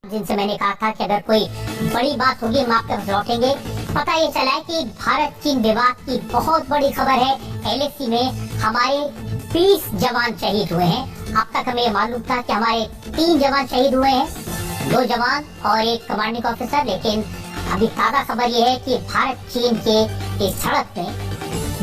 जिनसे मैंने कहा था कि अगर कोई बड़ी बात होगी हम आपके पास लौटेंगे। पता ये चला है कि भारत चीन विवाद की बहुत बड़ी खबर है। LAC में हमारे 20 जवान शहीद हुए हैं। अब तक हमें मालूम था कि हमारे 3 जवान शहीद हुए हैं, 2 जवान और एक कमांडिंग ऑफिसर। लेकिन अभी ताज़ा खबर ये है कि भारत चीन के इस सड़क में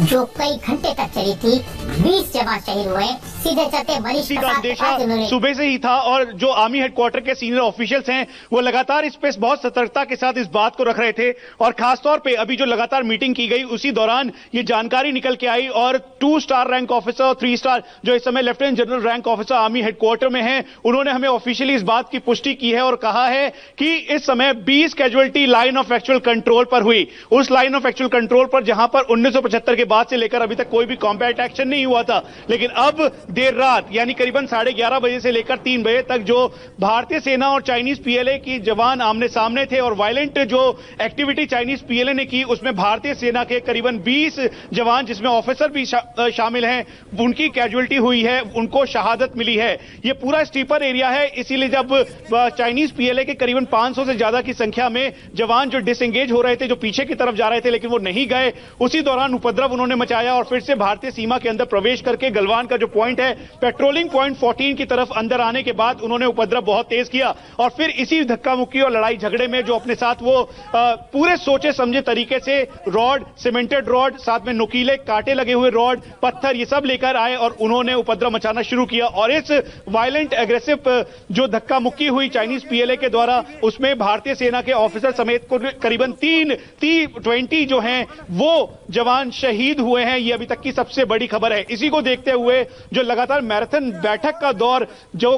जो कई घंटे तक चली थी, 20 जवान शहीद हुए। सीधे चलते मनीष प्रसाद सुबह से ही था और जो आर्मी हेडक्वार्टर के सीनियर ऑफिशियल्स हैं वो लगातार इस पे बहुत सतर्कता के साथ इस बात को रख रहे थे। और खासतौर पे अभी जो लगातार मीटिंग की गई उसी दौरान ये जानकारी निकल के आई और 2 स्टार रैंक ऑफिसर और 3 स्टार जो इस समय lieutenant general rank officer army headquarter में हैं, उन्होंने हमें ऑफिशियली इस बात की पुष्टि की है और कहा है कि इस समय 20 casualty line of actual control पर हुई। उस लाइन ऑफ एक्चुअल कंट्रोल पर जहां पर 1975 के बाद से लेकर अभी तक कोई भी कॉम्बैट एक्शन नहीं हुआ था, लेकिन अब देर रात यानी करीबन 11:30 बजे से लेकर 3 बजे तक जो भारतीय सेना और चाइनीज PLA की जवान आमने सामने थे और वायलेंट जो एक्टिविटी चाइनीज PLA ने की उसमें भारतीय सेना के करीबन 20 जवान जिसमें ऑफिसर भी शामिल हैं, उनकी कैजुअलिटी हुई है, उनको शहादत मिली है। यह पूरा स्टीपर एरिया है, इसीलिए जब चाइनीज PLA के करीबन 500 से ज्यादा की संख्या में जवान जो डिसएंगेज हो रहे थे, जो पीछे की तरफ जा रहे थे लेकिन वो नहीं गए, उसी दौरान उपद्रव उन्होंने मचाया और फिर से भारतीय सीमा के अंदर प्रवेश करके गलवान का जो पॉइंट है पेट्रोलिंग पॉइंट 14 की तरफ अंदर आने के बाद उन्होंने उपद्रव बहुत तेज किया और फिर इसी धक्का मुक्की और लड़ाई झगड़े में जो अपने साथ वो पूरे सोचे समझे तरीके से रॉड, सीमेंटेड रॉड, साथ में नुकीले कांटे लगे हुए रॉड, पत्थर, ये सब लेकर आए और उन्होंने उपद्रव मचाना शुरू किया। और इस वायलेंट एग्रेसिव जो धक्का मुक्की हुई चाइनीज PLA के द्वारा, उसमें भारतीय सेना के ऑफिसर समेत करीबन 20 जो हैं वो जवान शहीद हुए हैं। ये अभी तक की सबसे बड़ी खबर है। इसी को देखते हुए जो लगातार मैराथन बैठक का दौर जो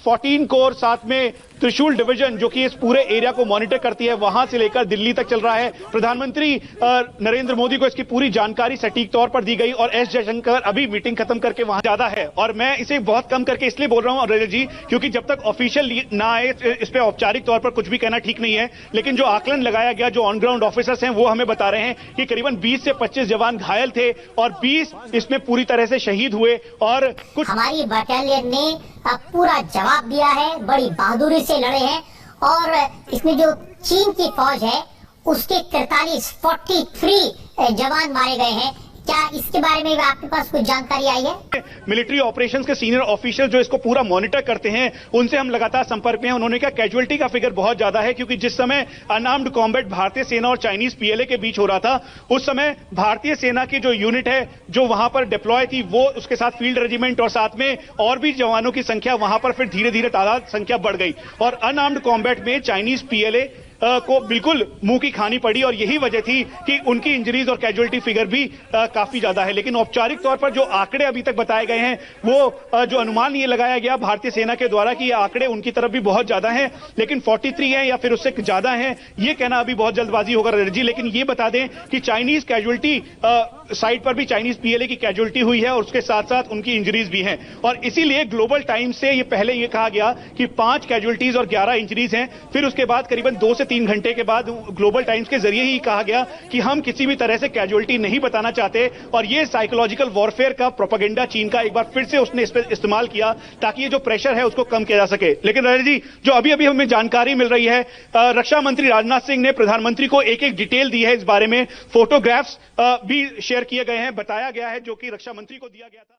14 कोर साथ में त्रिशूल डिवीजन जो कि इस पूरे एरिया को मॉनिटर करती है, वहां से लेकर दिल्ली तक चल रहा है। प्रधानमंत्री नरेंद्र मोदी को इसकी पूरी जानकारी सटीक तौर पर दी गई और S जयशंकर अभी मीटिंग खत्म करके वहां ज्यादा है। और मैं इसे बहुत कम करके इसलिए बोल रहा हूं रजत जी, क्योंकि जब तक ऑफिशियल ना आए इस पे औपचारिक तौर पर कुछ भी कहना ठीक नहीं है। लेकिन जो आकलन लगाया गया, जो ऑन ग्राउंड ऑफिसर्स हैं वो हमें बता रहे हैं कि करीबन 20 से 25 जवान घायल थे और 20 इसमें पूरी तरह से शहीद हुए। और कुछ हमारी बटालियन ने पूरा जवाब दिया है, बड़ी बहादुरी से लड़े हैं और इसमें जो चीन की फौज है उसके 43 जवान मारे गए हैं। क्या इसके बारे में आपके पास कुछ जानकारी आई है? मिलिट्री ऑपरेशंस के सीनियर ऑफिशियल जो इसको पूरा मॉनिटर करते हैं उनसे हम लगातार संपर्क में हैं। उन्होंने कहा कैजुअलिटी का फिगर बहुत ज्यादा है, क्योंकि जिस समय अनआर्म्ड कॉम्बैट भारतीय सेना और चाइनीज PLA के बीच हो रहा था उस समय भारतीय सेना की जो यूनिट है जो वहां पर डिप्लॉय थी, वो उसके साथ फील्ड रेजिमेंट और साथ में और भी जवानों की संख्या वहां पर फिर धीरे धीरे तादाद संख्या बढ़ गई और अनआर्म्ड कॉम्बैट में चाइनीज PLA को बिल्कुल मुंह की खानी पड़ी और यही वजह थी कि उनकी इंजरीज और कैजुअलिटी फिगर भी काफी ज्यादा है। लेकिन औपचारिक तौर पर जो आंकड़े अभी तक बताए गए हैं वो जो अनुमान ये लगाया गया भारतीय सेना के द्वारा कि ये आंकड़े उनकी तरफ भी बहुत ज्यादा हैं, लेकिन 43 हैं या फिर उससे ज्यादा हैं, ये कहना अभी बहुत जल्दबाजी होगा जी। लेकिन ये बता दें कि चाइनीज कैजुअलिटी साइड पर भी चाइनीज PLA की कैजुअलिटी हुई है और उसके साथ साथ उनकी इंजरीज भी हैं। और इसीलिए ग्लोबल टाइम्स से ये पहले ये कहा गया कि 5 कैजुअलिटीज और 11 इंजरीज हैं। फिर उसके बाद करीबन 2 से 3 घंटे के बाद ग्लोबल टाइम्स के जरिए ही कहा गया कि हम किसी भी तरह से कैजुअलिटी नहीं बताना चाहते और ये साइकोलॉजिकल वॉरफेयर का प्रोपेगेंडा चीन का एक बार फिर से उसने इस पर इस्तेमाल किया ताकि ये जो प्रेशर है उसको कम किया जा सके। लेकिन राजा जी, जो अभी अभी हमें जानकारी मिल रही है, रक्षा मंत्री राजनाथ सिंह ने प्रधानमंत्री को एक डिटेल दी है इस बारे में, फोटोग्राफ्स भी शेयर किए गए हैं, बताया गया है जो कि रक्षा मंत्री को दिया गया था।